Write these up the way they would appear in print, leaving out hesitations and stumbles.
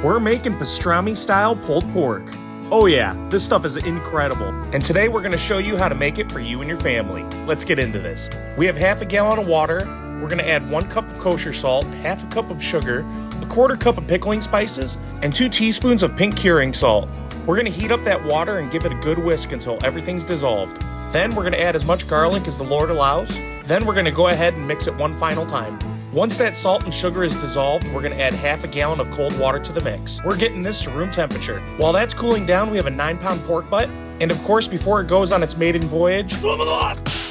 We're making pastrami style pulled pork. Oh yeah, this stuff is incredible. And today we're gonna show you how to make it for you and your family. Let's get into this. We have half a gallon of water. We're gonna add 1 cup of kosher salt, half a cup of sugar, a 1/4 cup of pickling spices, and 2 teaspoons of pink curing salt. We're gonna heat up that water and give it a good whisk until everything's dissolved. Then we're gonna add as much garlic as the Lord allows. Then we're gonna go ahead and mix it one final time. Once that salt and sugar is dissolved, we're gonna add half a gallon of cold water to the mix. We're getting this to room temperature. While that's cooling down, we have a 9-pound pork butt. And of course, before it goes on its maiden voyage,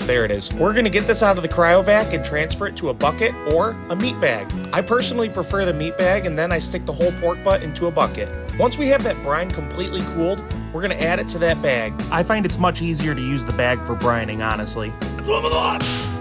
there it is. We're gonna get this out of the cryovac and transfer it to a bucket or a meat bag. I personally prefer the meat bag, and then I stick the whole pork butt into a bucket. Once we have that brine completely cooled, we're gonna add it to that bag. I find it's much easier to use the bag for brining, honestly.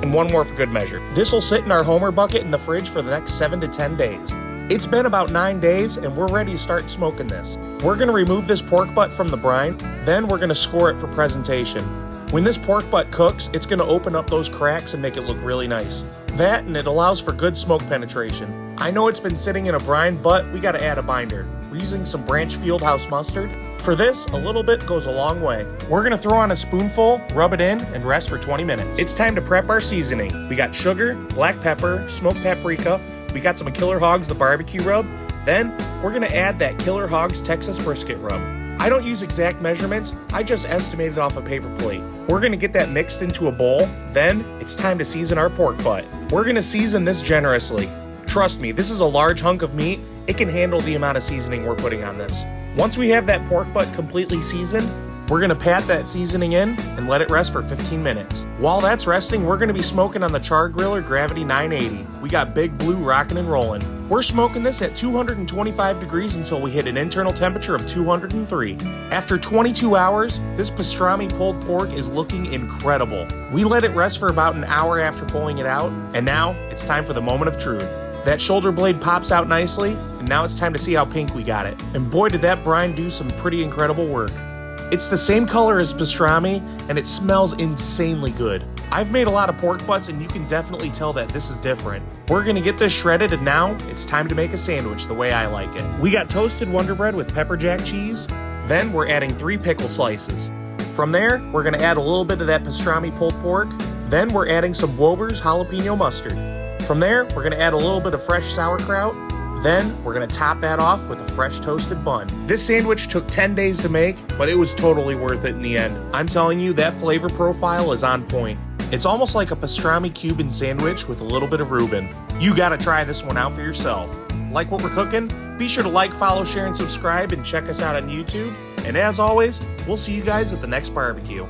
And one more for good measure. This will sit in our Homer bucket in the fridge for the next 7 to 10 days. It's been about 9 days and we're ready to start smoking this. We're gonna remove this pork butt from the brine, then we're gonna score it for presentation. When this pork butt cooks, it's gonna open up those cracks and make it look really nice. That, and it allows for good smoke penetration. I know it's been sitting in a brine, but we gotta add a binder. We're using some Branch Fieldhouse mustard. For this, a little bit goes a long way. We're gonna throw on a spoonful, rub it in, and rest for 20 minutes. It's time to prep our seasoning. We got sugar, black pepper, smoked paprika, we got some Killer Hogs, the barbecue rub. Then, we're gonna add that Killer Hogs Texas brisket rub. I don't use exact measurements, I just estimate it off a paper plate. We're gonna get that mixed into a bowl, then it's time to season our pork butt. We're gonna season this generously. Trust me, this is a large hunk of meat. It can handle the amount of seasoning we're putting on this. Once we have that pork butt completely seasoned, we're gonna pat that seasoning in and let it rest for 15 minutes. While that's resting, we're gonna be smoking on the Char Griller Gravity 980. We got Big Blue rocking and rolling. We're smoking this at 225 degrees until we hit an internal temperature of 203. After 22 hours, this pastrami pulled pork is looking incredible. We let it rest for about an hour after pulling it out, and now it's time for the moment of truth. That shoulder blade pops out nicely, and now it's time to see how pink we got it. And boy, did that brine do some pretty incredible work. It's the same color as pastrami, and it smells insanely good. I've made a lot of pork butts, and you can definitely tell that this is different. We're gonna get this shredded, and now it's time to make a sandwich the way I like it. We got toasted Wonder Bread with pepper jack cheese. Then we're adding 3 pickle slices. From there, we're gonna add a little bit of that pastrami pulled pork. Then we're adding some Wober's jalapeno mustard. From there, we're gonna add a little bit of fresh sauerkraut. Then, we're gonna top that off with a fresh toasted bun. This sandwich took 10 days to make, but it was totally worth it in the end. I'm telling you, that flavor profile is on point. It's almost like a pastrami Cuban sandwich with a little bit of Reuben. You gotta try this one out for yourself. Like what we're cooking? Be sure to like, follow, share, and subscribe, and check us out on YouTube. And as always, we'll see you guys at the next barbecue.